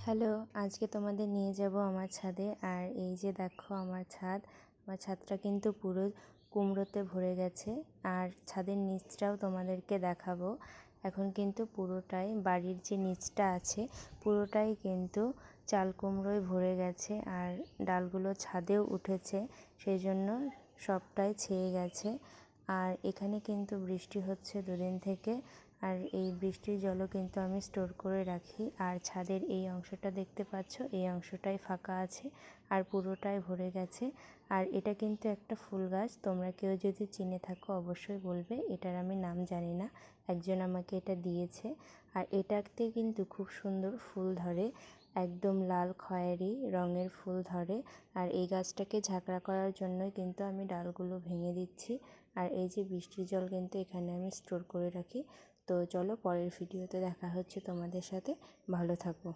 Hello, আজকে তোমাদের নিয়ে যাব আমার ছাদে। আর এই যে দেখো আমার ছাদটা কিন্তু পুরো কুমড়োতে ভরে গেছে। আর ছাদের নিচটাও তোমাদেরকে দেখাবো। এখন কিন্তু পুরোটাই বাড়ির যে নিচটা আছে পুরোটাই কিন্তু চাল কুমড়োয় ভরে গেছে। আর ডালগুলো ছাদেও উঠেছে, সেই জন্য সবটাই ছেয়ে গেছে। আর এখানে কিন্তু বৃষ্টি হচ্ছে দুদিন থেকে। আর এই বৃষ্টির জলও কিন্তু আমি স্টোর করে রাখি। আর ছাদের এই অংশটা দেখতে পাচ্ছ, এই অংশটাই ফাঁকা আছে আর পুরোটাই ভরে গেছে। আর এটা কিন্তু একটা ফুল গাছ, তোমরা কেউ যদি চিনে থাকো অবশ্যই বলবে। এটার আমি নাম জানি না, একজন আমাকে এটা দিয়েছে। আর এটাতে কিন্তু খুব সুন্দর ফুল ধরে, একদম লাল খয়েরি রঙের ফুল ধরে। আর এই গাছটাকে ঝাঁকড়া করার জন্যই কিন্তু আমি ডালগুলো ভেঙে দিচ্ছি। আর এই যে বৃষ্টির জল কিন্তু এখানে আমি স্টোর করে রাখি। তো চলো পরের ভিডিওতে দেখা হচ্ছে তোমাদের সাথে। ভালো থাকো।